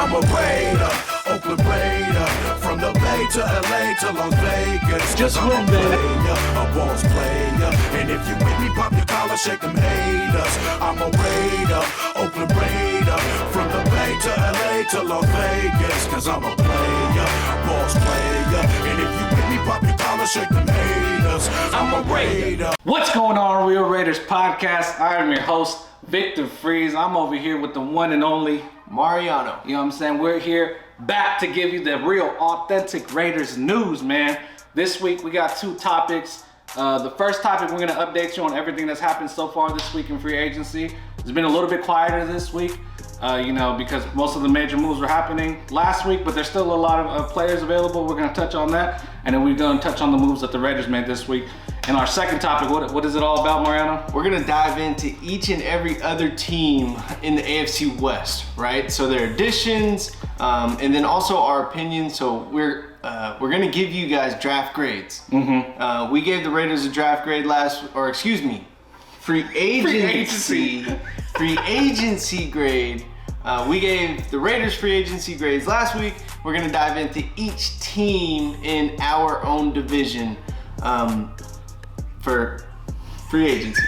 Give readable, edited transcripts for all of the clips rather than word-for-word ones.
I'm a Raider, Oakland Raider, from the Bay to LA to Las Vegas. Just I'm win, a baby. player, a boss player. And if you with me, pop your collar, shake them haters. I'm a Raider, Oakland Raider, from the Bay to LA to Las Vegas. Cause I'm a player, boss player. And if you with me, pop your collar, shake them haters. I'm a Raider. What's going on, Real Raiders Podcast? I am your host, Victor Freeze. I'm over here with the one and only Mariano. You know what I'm saying? We're here back to give you the real authentic Raiders news, man. This week we got two topics. The first topic, we're going to update you on everything that's happened so far this week in free agency. It's been a little bit quieter this week, because most of the major moves were happening last week, but there's still a lot of players available. We're going to touch on that, and then we're going to touch on the moves that the Raiders made this week. And our second topic, what is it all about, Mariano? We're gonna dive into each and every other team in the AFC West, right? So their additions, and then also our opinions. So we're gonna give you guys draft grades. Mm-hmm. We gave the Raiders a draft grade free agency grade. We gave the Raiders free agency grades last week. We're gonna dive into each team in our own division. For free agency.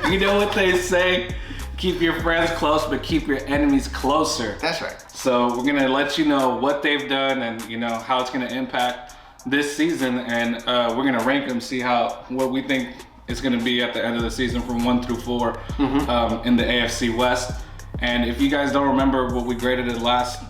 You know what they say? Keep your friends close, but keep your enemies closer. That's right. So we're gonna let you know what they've done and how it's gonna impact this season, and we're gonna rank them, see what we think it's gonna be at the end of the season from 1 through 4 in the AFC West. And if you guys don't remember what we graded it last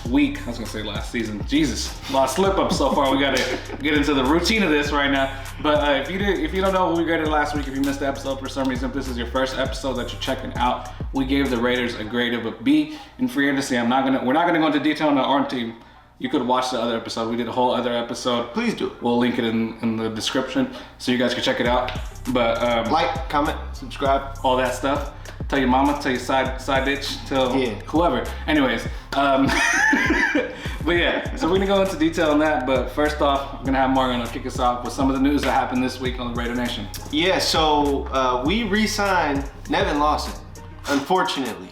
week, I was gonna say last season. Jesus, a lot of slip ups so far. We gotta get into the routine of this right now. But if you don't know what we graded last week, if you missed the episode for some reason, if this is your first episode that you're checking out, we gave the Raiders a grade of a B in free agency. We're not gonna go into detail on our team. You could watch the other episode. We did a whole other episode. Please do. We'll link it in the description so you guys can check it out. But like, comment, subscribe, all that stuff. Tell your mama, tell your side bitch, tell whoever. Anyways, but yeah, so we're gonna go into detail on that. But first off, I'm gonna have Mariano kick us off with some of the news that happened this week on the Raider Nation. Yeah, so we re-signed Nevin Lawson, unfortunately,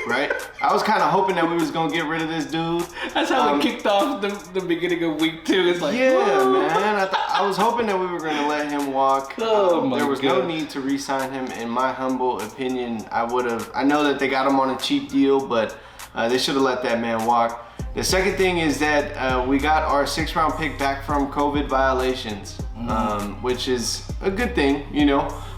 right? I was kind of hoping that we was gonna get rid of this dude. That's how we kicked off the beginning of week 2. It's like, yeah, whoa. man. I was hoping that we were gonna let him walk. There was no need to re-sign him, in my humble opinion. I know that they got him on a cheap deal, but they should have let that man walk. The second thing is that we got our 6th round pick back from COVID violations, which is a good thing,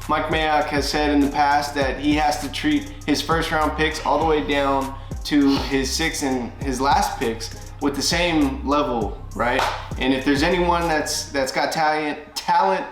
Mike Mayock has said in the past that he has to treat his 1st round picks all the way down to his 6th and his last picks with the same level, right? And if there's anyone that's got talent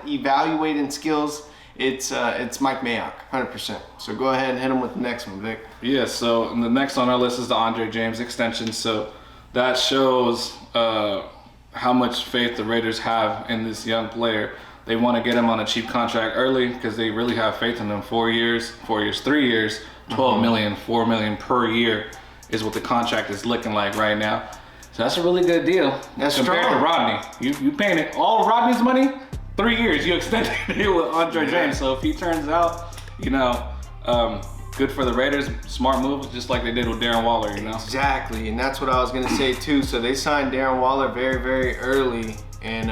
evaluating skills, it's Mike Mayock, 100%. So go ahead and hit him with the next one, Vic. Yeah, so the next on our list is the Andre James extension. So that shows how much faith the Raiders have in this young player. They want to get him on a cheap contract early because they really have faith in him. 4 years, 3 years, $12 million, $4 million per year is what the contract is looking like right now. So that's a really good deal. That's compared strong. to Rodney. You paying it all of Rodney's money, 3 years. You extended it with Andre James. So if he turns out, good for the Raiders, smart move, just like they did with Darren Waller, Exactly, and that's what I was gonna say too. So they signed Darren Waller very, very early. And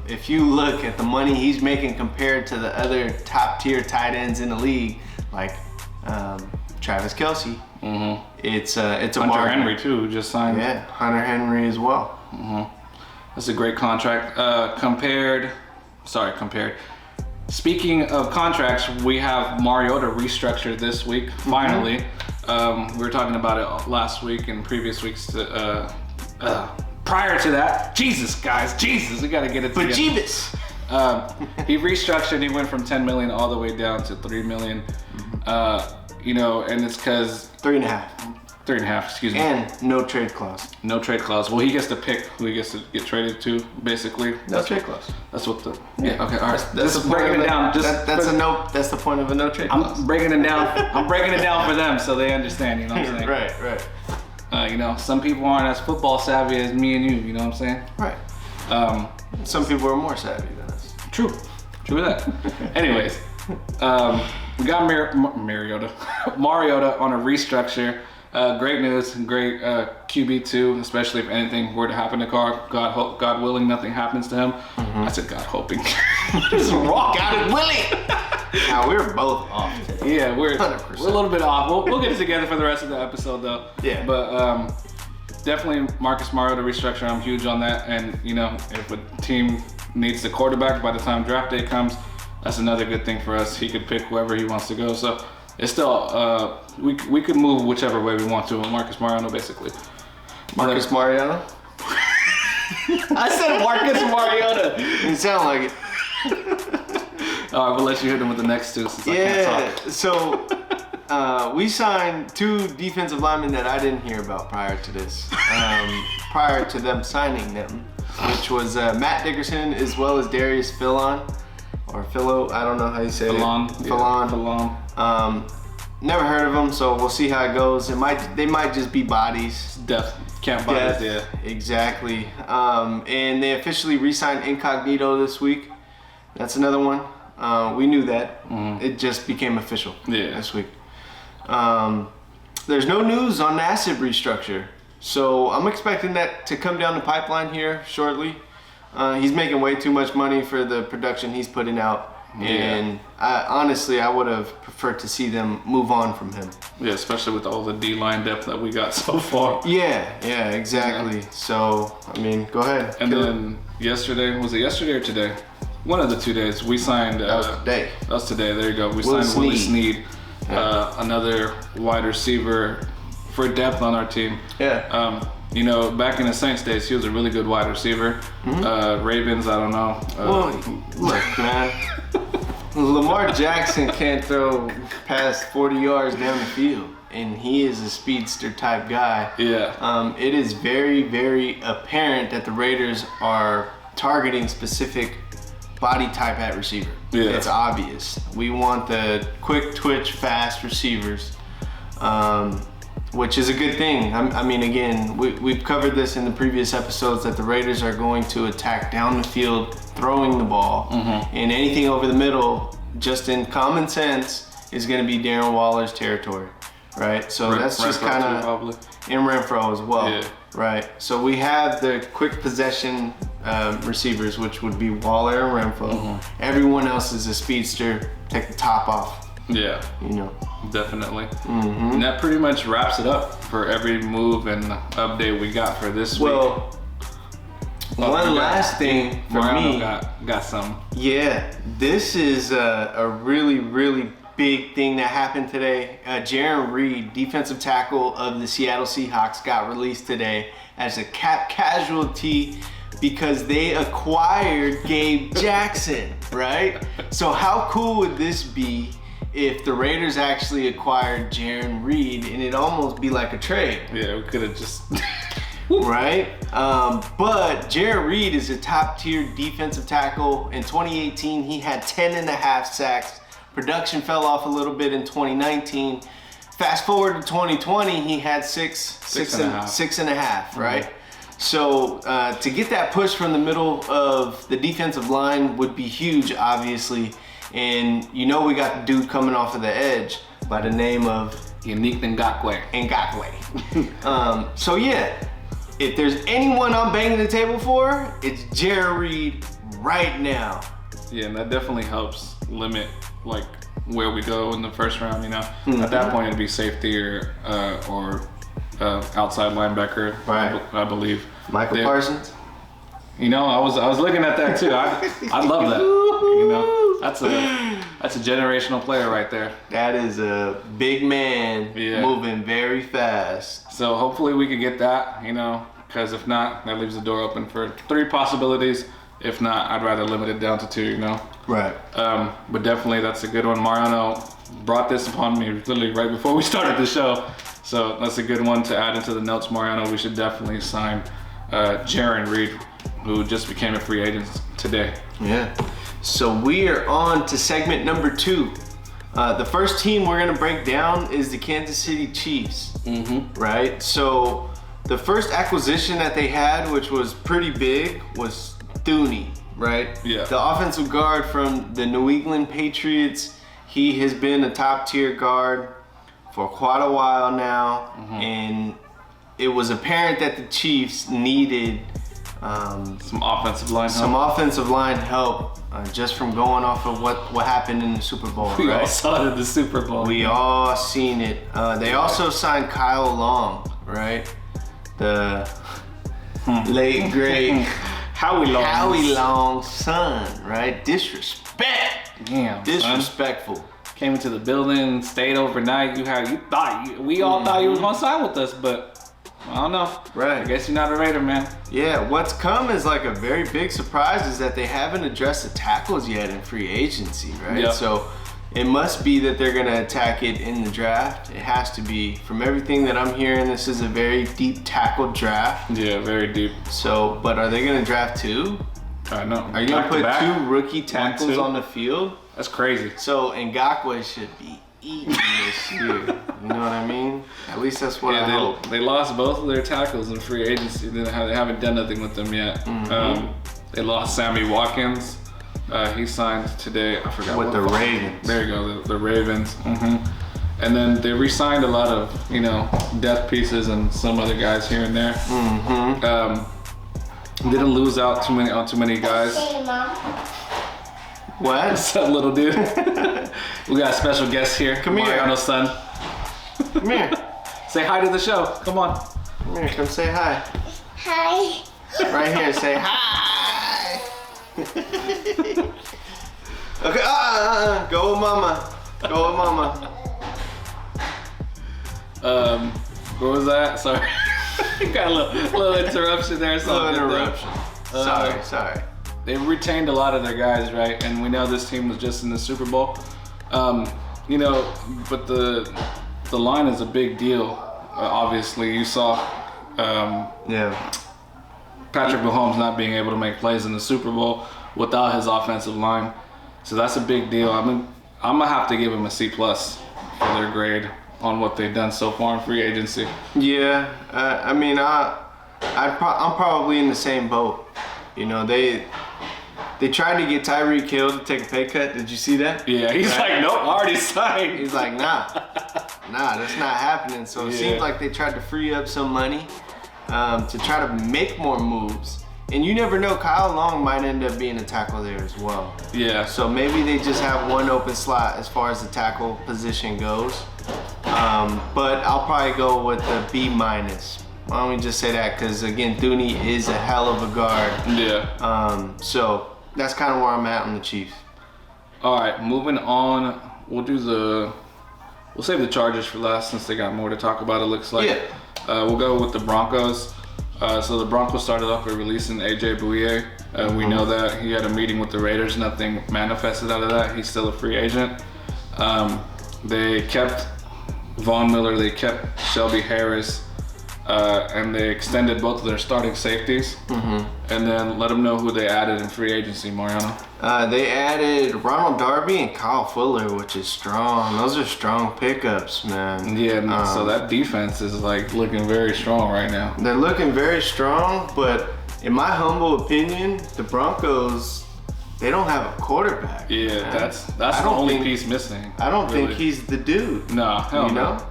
if you look at the money he's making compared to the other top tier tight ends in the league, like Travis Kelce, it's a Hunter bargain. Henry too, who just signed. Yeah, Hunter Henry as well. That's a great contract. Compared. Speaking of contracts, we have Mariota restructured this week, finally. We were talking about it last week and previous weeks. Prior to that, Jesus, we gotta get it together. Bejeebus. He restructured. He went from $10 million all the way down to $3 million. And it's because 3.5, excuse me. And no trade clause. No trade clause. Well, he gets to pick who he gets to get traded to, basically. No trade clause. That's what the. Yeah. Okay. All right. That's Just breaking it down. That's the point of a no trade clause. I'm breaking it down. I'm breaking it down for them so they understand. You know what I'm saying? Right. Some people aren't as football savvy as me and you. You know what I'm saying? Right. Some people are more savvy than us. True that. Anyways, we got Mariota on a restructure. Great news, great QB2, especially if anything were to happen to Carr. God willing, nothing happens to him. I said God hoping. What is wrong? God willing. Now we're both off today. Yeah, we're 100%. a little bit off. We'll get it together for the rest of the episode though. Yeah. But definitely Marcus Mariota restructure. I'm huge on that. And if a team needs the quarterback by the time draft day comes, that's another good thing for us. He could pick whoever he wants to go. So it's still we could move whichever way we want to with Marcus Mariota basically. Marcus Mariota? I said Marcus Mariota. You sound like it. All right, we'll let you hit him with the next two since I can't talk. So we signed 2 defensive linemen that I didn't hear about prior to this, prior to them signing them, which was Matt Dickerson as well as Darius Philon, or Philo, I don't know how you say Philon. it. Philon. Never heard of them, so we'll see how it goes. They might just be bodies. Can't bodies, yeah. Exactly. And they officially re-signed Incognito this week. That's another one. We knew that. It just became official this week. There's no news on Nassib restructure, so I'm expecting that to come down the pipeline here shortly. He's making way too much money for the production he's putting out, and honestly, I would have preferred to see them move on from him. Yeah, especially with all the D-line depth that we got so far. Yeah, exactly. Yeah. So, I mean, go ahead. And then yesterday, was it yesterday or today? One of the 2 days, we signed... that was today. That was today, there you go. We signed Willie Snead, another wide receiver for depth on our team. Yeah. Back in the Saints days, he was a really good wide receiver. Ravens, I don't know. Well, look, man. Lamar Jackson can't throw past 40 yards down the field, and he is a speedster type guy. Yeah. It is very, very apparent that the Raiders are targeting specific body type at receiver. Yeah. It's obvious. We want the quick twitch, fast receivers, which is a good thing. I mean, again, we've covered this in the previous episodes that the Raiders are going to attack down the field, throwing the ball, and anything over the middle, just in common sense, is going to be Darren Waller's territory, right? So that's just kind of in Renfro as well, right? So we have the quick possession receivers, which would be Waller and Renfro. Everyone else is a speedster. Take the top off. Yeah. Definitely. Mm-hmm. And that pretty much wraps it up for every move and update we got for this week. One last thing for me. Got some. Yeah, this is a really, really big thing that happened today. Jaron Reed, defensive tackle of the Seattle Seahawks, got released today as a cap casualty because they acquired Gabe Jackson, right? So how cool would this be if the Raiders actually acquired Jaron Reed, and it'd almost be like a trade. Yeah, we could have just... right? But Jaron Reed is a top tier defensive tackle. In 2018, he had 10.5 sacks. Production fell off a little bit in 2019. Fast forward to 2020, he had six and a half, right? So to get that push from the middle of the defensive line would be huge, obviously. And we got the dude coming off of the edge by the name of Yannick Ngakoue. So yeah, if there's anyone I'm banging the table for, it's Jaron Reed right now. Yeah, and that definitely helps limit like where we go in the first round. At that point it'd be safety or outside linebacker, right? I believe. Michael Parsons. I was looking at that too. I love that. That's a generational player right there. That is a big man moving very fast. So hopefully we could get that, because if not, that leaves the door open for 3 possibilities. If not, I'd rather limit it down to 2, Right. But definitely that's a good one. Mariano brought this upon me literally right before we started the show. So that's a good one to add into the notes, Mariano. We should definitely sign Jaron Reed, who just became a free agent today. Yeah. So we are on to segment number 2. The first team we're gonna break down is the Kansas City Chiefs, right? So the first acquisition that they had, which was pretty big, was Thuney, right? Yeah. The offensive guard from the New England Patriots. He has been a top tier guard for quite a while now, and it was apparent that the Chiefs needed some offensive line help just from going off of what happened in the Super Bowl. We all saw it in the Super Bowl. We all seen it. They also signed Kyle Long, right? The late great Howie Long's son, right? Disrespect. Damn, disrespectful. Son. Came into the building, stayed overnight. We all thought you was gonna sign with us, but I don't know. Right. I guess you're not a Raider, man. Yeah, what's come is like a very big surprise is that they haven't addressed the tackles yet in free agency, right? Yep. So it must be that they're gonna attack it in the draft. It has to be. From everything that I'm hearing, this is a very deep tackle draft. Yeah, very deep. So, but are they gonna draft two? I know. Are you gonna put two rookie tackles on the field? That's crazy. So Ngakoue should be eating this year. You know what I mean? At least that's what I hope. They lost both of their tackles in free agency. They haven't done nothing with them yet. They lost Sammy Watkins. He signed today. I forgot with the Ravens. There you go, the Ravens. And then they re-signed a lot of depth pieces and some other guys here and there. Didn't lose out too many guys. What? What's up, little dude? We got a special guest here. Come here. Mariano's son. Come here. Say hi to the show. Come on. Come here. Come say hi. Hi. Right here. Say hi. Okay. Go with mama. Go with mama. What was that? Sorry. Got a little interruption there. Little interruption. Sorry. They retained a lot of their guys, right? And we know this team was just in the Super Bowl. But the line is a big deal. Obviously, you saw Patrick Mahomes not being able to make plays in the Super Bowl without his offensive line. So that's a big deal. I'm gonna have to give him a C+ for their grade on what they've done so far in free agency. Yeah, I'm probably in the same boat. You know, they tried to get Tyreek Hill to take a pay cut. Did you see that? Yeah, he's like, nope, already signed. He's like, nah, that's not happening. So it seems like they tried to free up some money to try to make more moves. And you never know, Kyle Long might end up being a tackle there as well. Yeah. So maybe they just have one open slot as far as the tackle position goes. But I'll probably go with the B-. Why don't we just say that? Because again, Thuney is a hell of a guard. Yeah. So that's kind of where I'm at on the Chiefs. All right, moving on. We'll save the Chargers for last since they got more to talk about. It looks like. Yeah. We'll go with the Broncos. So the Broncos started off by releasing AJ Bouye. We know that he had a meeting with the Raiders. Nothing manifested out of that. He's still a free agent. They kept Von Miller. They kept Shelby Harris. And they extended both of their starting safeties. And then let them know who they added in free agency, Mariano. They added Ronald Darby and Kyle Fuller, which is strong. Those are strong pickups, man. Yeah, so that defense is like looking very strong right now. They're looking very strong, but in my humble opinion, the Broncos, they don't have a quarterback. Yeah, man. That's the only piece missing. I don't think he's the dude. No, hell no.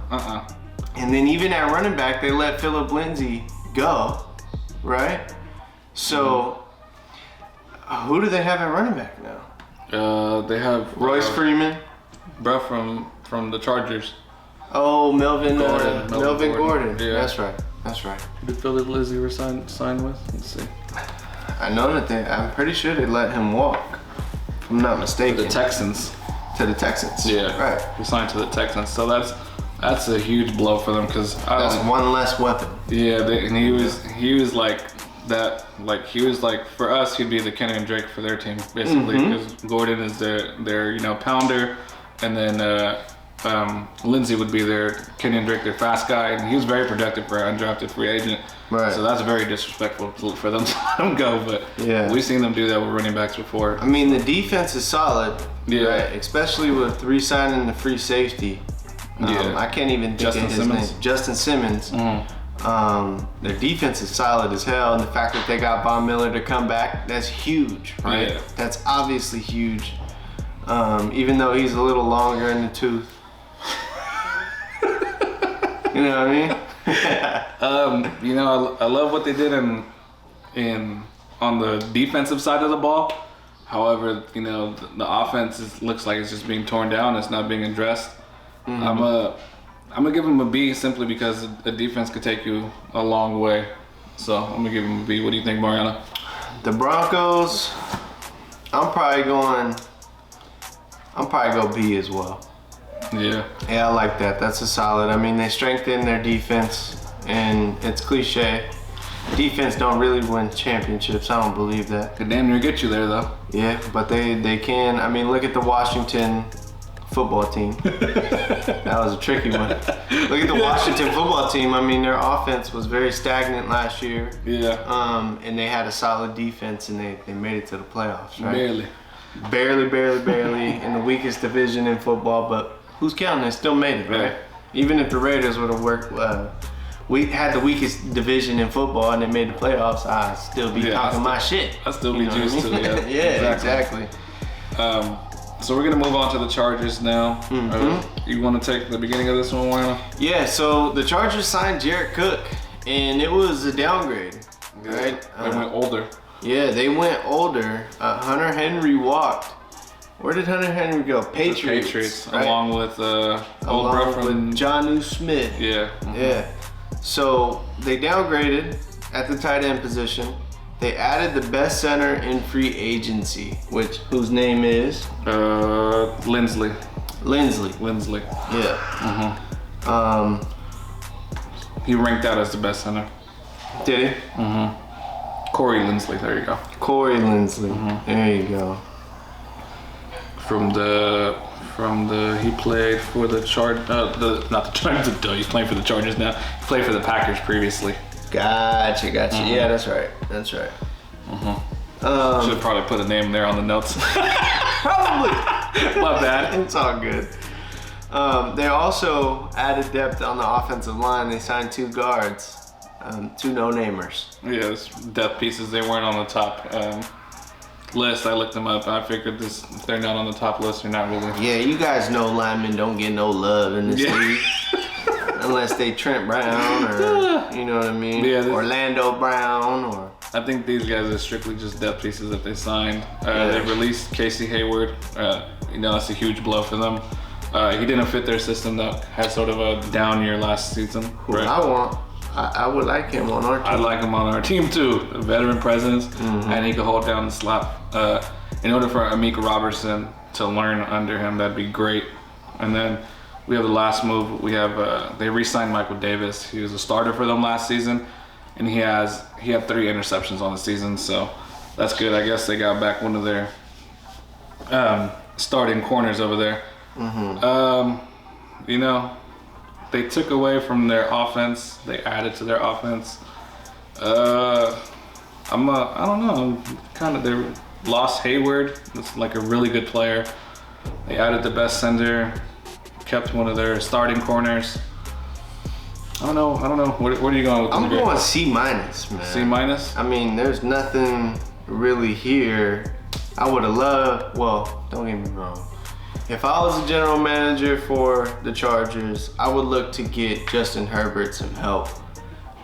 And then even at running back, they let Phillip Lindsay go, right? So, who do they have at running back now? They have Royce Freeman, bro from the Chargers. Oh, Melvin Gordon. Yeah. That's right. Who did Phillip Lindsay sign with? Let's see. I know that I'm pretty sure they let him walk, if I'm not mistaken. To the Texans. Yeah. Right. He signed to the Texans. So that's a huge blow for them because that's one less weapon. Yeah, and he was like that. Like he was like for us, he'd be the Kenny and Drake for their team basically because Gordon is their pounder, and then Lindsay would be their Kenny and Drake, their fast guy, and he was very productive for an undrafted free agent. Right. So that's very disrespectful for them to let him go. But yeah, we've seen them do that with running backs before. I mean, the defense is solid. Yeah. Right? Especially with re-signing the free safety. I can't even think of his name. Justin Simmons. Their defense is solid as hell, and the fact that they got Von Miller to come back, that's huge, right? Yeah. That's obviously huge. Even though he's a little longer in the tooth. You know what I mean? You know, I love what they did on the defensive side of the ball. However, you know, the offense looks like it's just being torn down. It's not being addressed. I'm gonna give them a B simply because the defense could take you a long way. So I'm gonna give them a B. What do you think, Mariana? The Broncos, I'm probably go B as well. Yeah. Yeah, I like that. That's a solid. I mean, they strengthened their defense, and it's cliche. Defense don't really win championships. I don't believe that. Could damn near get you there, though. Yeah, but they can. I mean, look at the Washington football team. That was a tricky one. Look at the Washington football team. I mean, their offense was very stagnant last year. Yeah. And they had a solid defense, and they made it to the playoffs, right? Barely. Barely in the weakest division in football, but who's counting? They still made it, right? Even if the Raiders would have worked, we had the weekest division in football and they made the playoffs, I'd still be talking my shit. I'd still be juiced too, yeah. Yeah, exactly. So we're gonna move on to the Chargers now. You want to take the beginning of this one, Warner? Yeah. So the Chargers signed Jared Cook, and it was a downgrade, right? They went older. Yeah, they went older. Hunter Henry walked. Where did Hunter Henry go? Patriots, right? Along with with Jonnu Smith. Yeah. Yeah. So they downgraded at the tight end position. They added the best center in free agency, whose name is Lindsley. Yeah. He ranked out as the best center. Did he? Corey Lindsley. There you go. Corey Lindsley. There you go. From the he played for the he's playing for the Chargers now. He played for the Packers previously. Gotcha. Yeah, that's right. Should have probably put a name there on the notes. Probably. My bad. It's all good. They also added depth on the offensive line. They signed 2 guards, 2 no-namers. Yeah, it's depth pieces. They weren't on the top list. I looked them up. I figured if they're not on the top list, they're not really. Yeah, you guys know linemen don't get no love in this league. Unless they Trent Brown or, you know what I mean? Yeah, Orlando Brown or... I think these guys are strictly just depth pieces that they signed. They released Casey Hayward. You know, that's a huge blow for them. He didn't fit their system that had sort of a down year last season. Right? I would like him on our team. I'd like him on our team too. A veteran presence, and he could hold down the slot. In order for Amika Robertson to learn under him, that'd be great. And then we have the last move. We have they re-signed Michael Davis. He was a starter for them last season, and he had 3 interceptions on the season. So that's good. I guess they got back one of their starting corners over there. You know, they took away from their offense. They added to their offense. I don't know. They lost Hayward. That's like a really good player. They added the best center. Kept one of their starting corners. I don't know. Where are you going with this? I'm going C-, man. C-? I mean, there's nothing really here. I would have loved, well, don't get me wrong. If I was a general manager for the Chargers, I would look to get Justin Herbert some help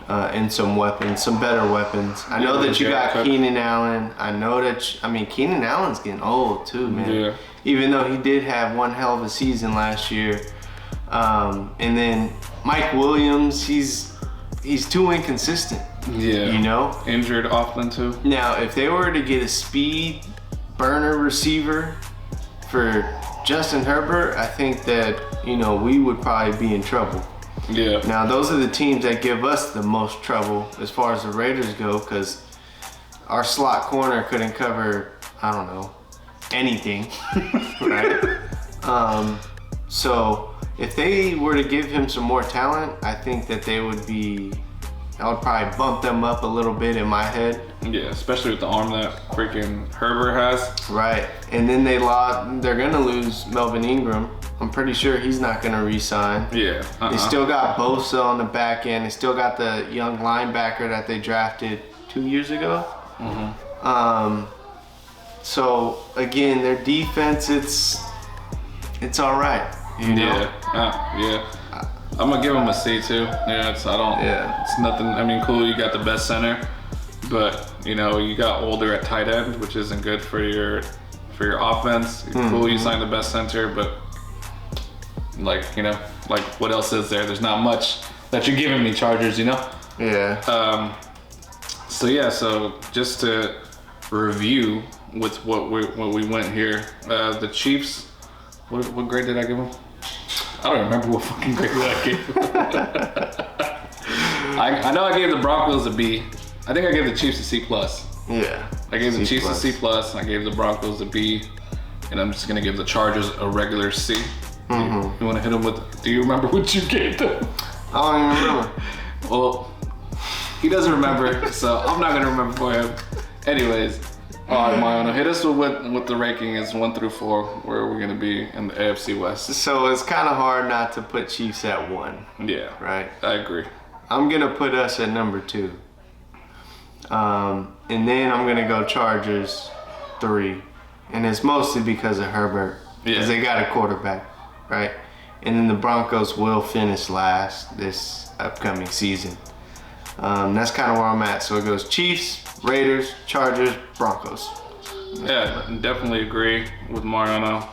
and some weapons, some better weapons. I know that you got Keenan Allen. Keenan Allen's getting old too, man. Yeah. Even though he did have one hell of a season last year. And then Mike Williams, he's too inconsistent. Yeah. You know? Injured often too. Now, if they were to get a speed burner receiver for Justin Herbert, I think that, you know, we would probably be in trouble. Yeah. Now, those are the teams that give us the most trouble as far as the Raiders go, because our slot corner couldn't cover, I don't know, anything, right? So if they were to give him some more talent, I think that I would probably bump them up a little bit in my head. Yeah, especially with the arm that freaking Herbert has. Right, and then they're gonna lose Melvin Ingram. I'm pretty sure he's not gonna re-sign. Yeah. They still got Bosa on the back end. They still got the young linebacker that they drafted 2 years ago. So again, their defense, it's all right. You know? Yeah. I'm gonna give him a C too. Yeah, it's nothing. I mean, cool. You got the best center, but you know you got older at tight end, which isn't good for your offense. Cool, you signed the best center, but like what else is there? There's not much that you're giving me, Chargers. Yeah. So just to review with what we went here, the Chiefs. What grade did I give them? I don't remember what fucking grade I gave them. I know I gave the Broncos a B. I think I gave the Chiefs a C+. Yeah. I gave the Chiefs a C+. I gave the Broncos a B. And I'm just going to give the Chargers a regular C. You want to hit them with... Do you remember what you gave them? I don't even remember. Well, he doesn't remember, so I'm not going to remember for him. Anyways... All right, Mariano, hit us with what the ranking is 1 through 4. Where are we going to be in the AFC West? So it's kind of hard not to put Chiefs at 1. Yeah. Right? I agree. I'm going to put us at number 2. And then I'm going to go Chargers 3. And it's mostly because of Herbert. Because they got a quarterback, right? And then the Broncos will finish last this upcoming season. That's kind of where I'm at. So it goes Chiefs, Raiders, Chargers, Broncos. Yeah, definitely agree with Mariano.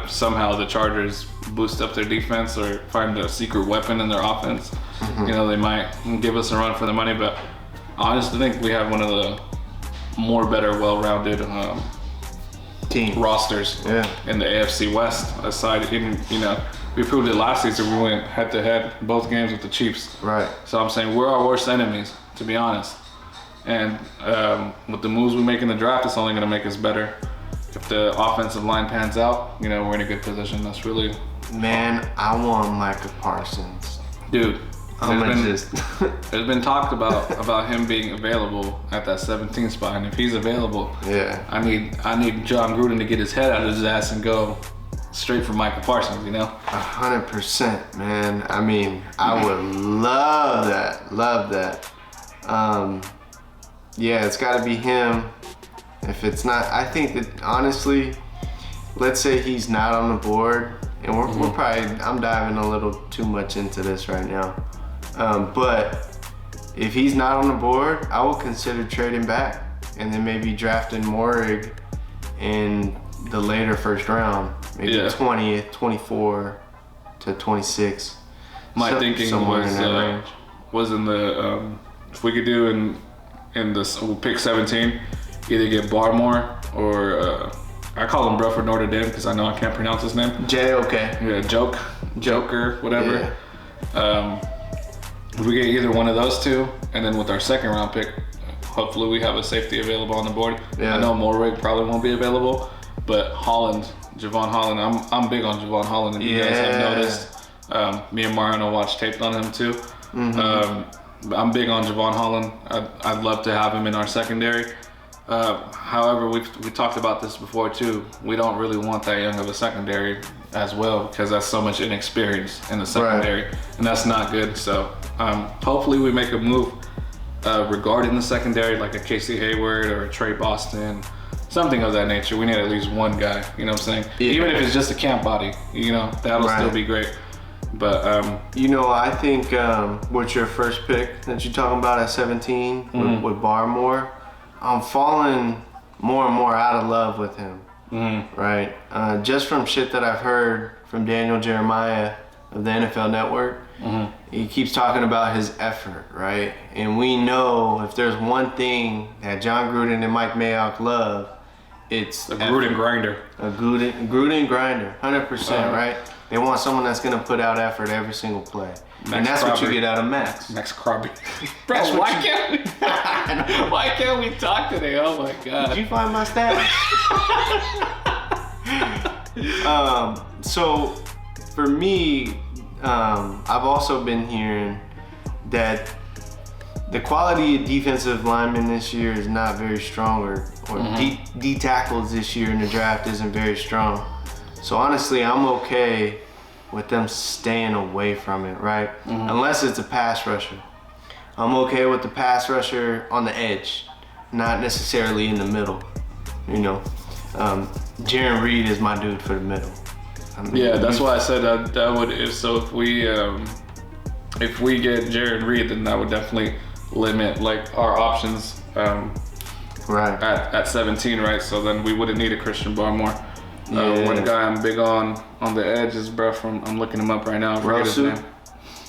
Somehow the Chargers boost up their defense or find a secret weapon in their offense. They might give us a run for the money, but I honestly think we have one of the better, well-rounded team rosters in the AFC West. Aside, we proved it last season. We went head-to-head both games with the Chiefs. Right. So I'm saying we're our worst enemies, to be honest. And with the moves we make in the draft, it's only going to make us better. If the offensive line pans out, we're in a good position. That's really... Man, I want Micah Parsons. Dude, there's been talked about him being available at that 17th spot. And if he's available, I need John Gruden to get his head out of his ass and go straight for Micah Parsons, 100%, man. I mean, I would love that. It's got to be him. If it's not, I think that honestly, let's say he's not on the board, and we're probably, I'm diving a little too much into this right now. But if he's not on the board, I will consider trading back and then maybe drafting Morig in the later first round, maybe 20th, 24 to 26. My thinking somewhere in that range. Was in the if we could do in this, we'll pick 17, either get Barmore or I call him bro for Notre Dame because I know I can't pronounce his name. Okay. Yeah, Joker, whatever. If we get either one of those two, and then with our second round pick, hopefully we have a safety available on the board. I know Morig probably won't be available, but Javon Holland, I'm big on Javon Holland, and you guys have noticed. Me and Mariano watched tape on him too. I'm big on Javon Holland. I'd love to have him in our secondary. However, we talked about this before too. We don't really want that young of a secondary as well because that's so much inexperience in the secondary, and that's not good. So hopefully we make a move regarding the secondary, like a Casey Hayward or a Trey Boston, something of that nature. We need at least one guy. You know what I'm saying? Even if it's just a camp body, that'll still be great. But I think with your first pick that you're talking about at 17 with Barmore, I'm falling more and more out of love with him. Right? Just from shit that I've heard from Daniel Jeremiah of the NFL Network, he keeps talking about his effort, right? And we know if there's one thing that John Gruden and Mike Mayock love, it's a Gruden grinder. A Gruden grinder, 100%, right? They want someone that's gonna put out effort every single play. And that's what you get out of Max. Max Crosby. Bro, why can't we talk today? Oh my God. Did you find my stats? So for me, I've also been hearing that the quality of defensive linemen this year is not very strong, or D tackles this year in the draft isn't very strong. So honestly, I'm okay with them staying away from it, right? Unless it's a pass rusher. I'm okay with the pass rusher on the edge, not necessarily in the middle. Jaron Reed is my dude for the middle. I mean, Yeah, that's why I said that would. If we get Jared Reed, then that would definitely limit like our options. Right. At 17, right? So then we wouldn't need a Christian Barmore. One guy I'm big on the edge is I'm looking him up right now. I forget his name.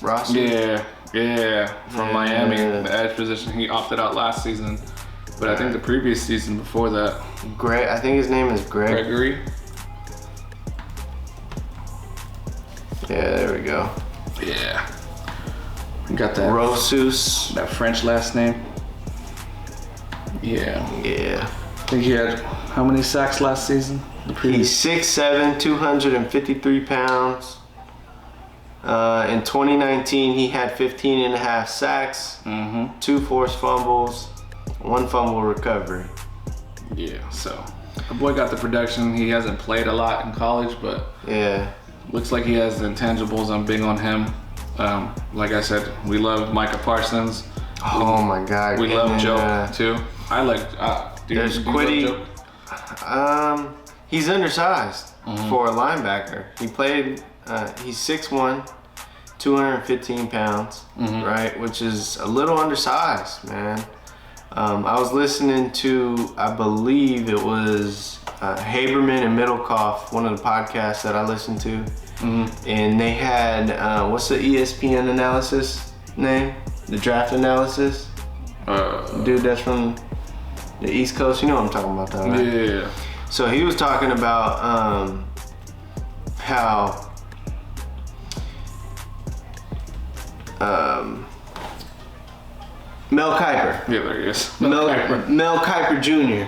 Rosu? Yeah, from Miami, the edge position. He opted out last season, but I think the previous season before that. I think his name is Gregory. Yeah, there we go. Yeah. Got that. Rosus. That French last name. Yeah. Yeah. I think he had how many sacks last season? He's 6'7", 253 pounds. In 2019, he had 15 and a half sacks, 2 forced fumbles, 1 fumble recovery. Yeah, so the boy got the production. He hasn't played a lot in college, but looks like he has the intangibles. I'm big on him. Like I said, we love Micah Parsons. Oh my God. We love Joe too. I like. There's Quiddy. He's undersized for a linebacker. He played. He's 6'1", 215 pounds, right? Which is a little undersized, man. I was listening to, I believe it was Haberman and Middlecoff, one of the podcasts that I listened to, and they had what's the ESPN analysis name? The draft analysis. Dude, that's from the East Coast. You know what I'm talking about, though, right? Yeah. So he was talking about how Mel Kiper. Yeah, there he is. Mel Kiper Jr.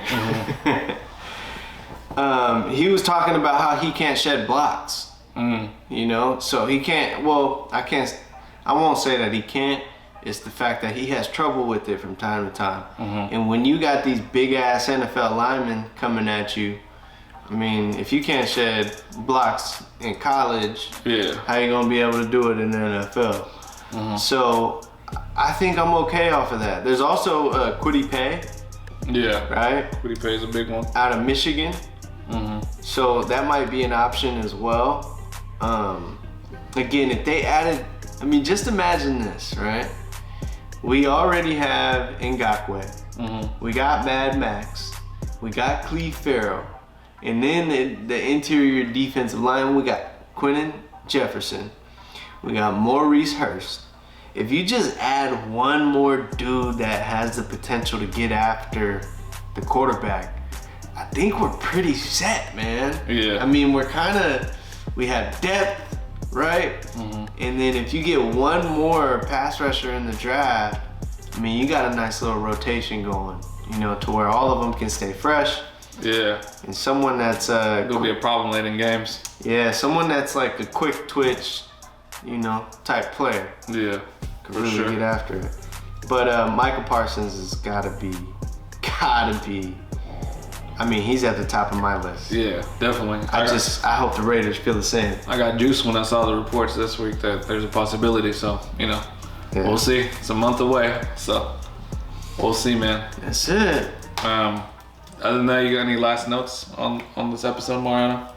He was talking about how he can't shed blocks. You know, so he can't. Well, I won't say that he can't. It's the fact that he has trouble with it from time to time. And when you got these big ass NFL linemen coming at you, I mean, if you can't shed blocks in college, how you gonna be able to do it in the NFL? So I think I'm okay off of that. There's also Kwity Paye. Yeah. Right? Kwity Paye is a big one. Out of Michigan. So that might be an option as well. Again, if they added, I mean, just imagine this, right? We already have Ngakoue. We got Mad Max. We got Cleve Farrell. And then the interior defensive line, we got Quentin Jefferson. We got Maurice Hurst. If you just add one more dude that has the potential to get after the quarterback, I think we're pretty set, man. Yeah. I mean, we have depth, right? And then if you get one more pass rusher in the draft, I mean, you got a nice little rotation going, you know, to where all of them can stay fresh. Yeah. And someone that's it'll be a problem late in games. Yeah, someone that's like a quick twitch, you know, type player. Yeah. Could really get after it. But Micah Parsons has gotta be. I mean, he's at the top of my list. Yeah, definitely. I hope the Raiders feel the same. I got juice when I saw the reports this week that there's a possibility. So, you know, we'll see. It's a month away, so we'll see, man. That's it. Other than that, you got any last notes on this episode, Mariano?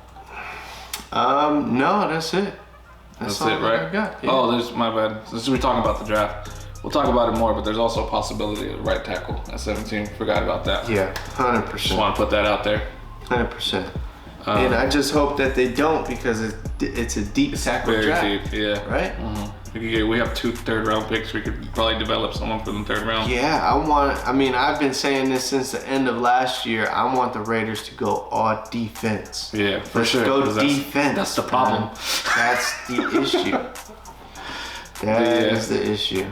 No, that's it. That's it, right? I got. Yeah. Oh, my bad. Since we're talking about the draft, we'll talk about it more, but there's also a possibility of right tackle at 17. Forgot about that. Yeah, 100%. Just want to put that out there. 100%. And I just hope that they don't, because it's a deep tackle draft. Very deep, yeah. Right? We have 2 third-round picks. We could probably develop someone for the 3rd round. Yeah, I've been saying this since the end of last year. I want the Raiders to go all defense. Yeah, for sure. Go defense. That's the problem. That's the issue. That is the issue.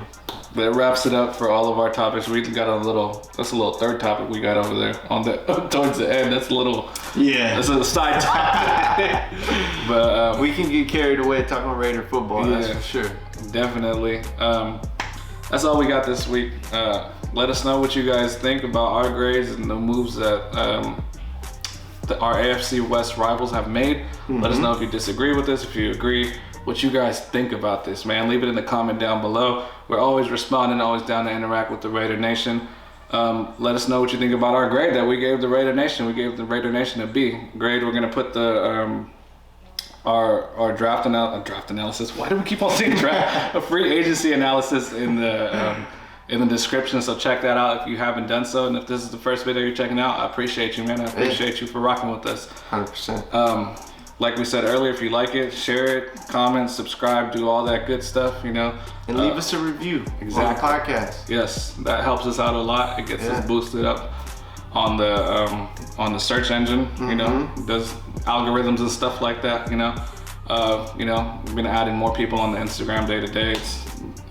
That wraps it up for all of our topics. We got that's a little 3rd topic we got over there towards the end. That's a little, that's a side topic. But we can get carried away talking Raider football, that's for sure. Definitely. That's all we got this week. Let us know what you guys think about our grades and the moves that our AFC West rivals have made. Let us know if you disagree with this, if you agree, what you guys think about this, man. Leave it in the comment down below. We're always responding, always down to interact with the Raider Nation. Let us know what you think about our grade that we gave the Raider Nation. We gave the Raider Nation a B grade. We're gonna put the our draft analysis. Why do we keep on saying draft? A free agency analysis in the description. So check that out if you haven't done so. And if this is the first video you're checking out, I appreciate you, man. I appreciate you for rocking with us. 100%. Like we said earlier, if you like it, share it, comment, subscribe, do all that good stuff, you know. And leave us a review on the podcast. Yes, that helps us out a lot. It gets us boosted up on the search engine, you know. It does algorithms and stuff like that, you know. We've been adding more people on the Instagram day to day.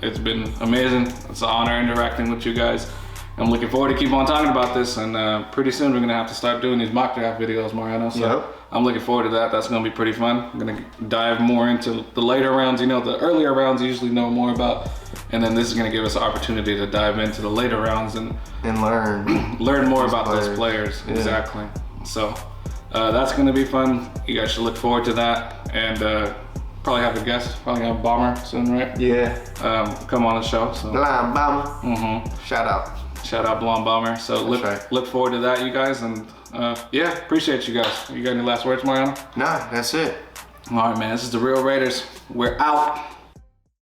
It's been amazing. It's an honor interacting with you guys. I'm looking forward to keep on talking about this, and pretty soon we're gonna have to start doing these mock draft videos, Mariano. So I'm looking forward to that. That's gonna be pretty fun. I'm gonna dive more into the later rounds. You know, the earlier rounds I usually know more about, and then this is gonna give us an opportunity to dive into the later rounds and learn more about those players. Yeah. Exactly. So that's gonna be fun. You guys should look forward to that, and probably have a guest. Probably have Bomber soon, right? Yeah. Come on the show. So. Blind Bomber. Shout out Blonde Bomber. So look forward to that, you guys, and appreciate you guys. You got any last words, Mariano? Nah, that's it. All right, man. This is the Real Raiders. We're out.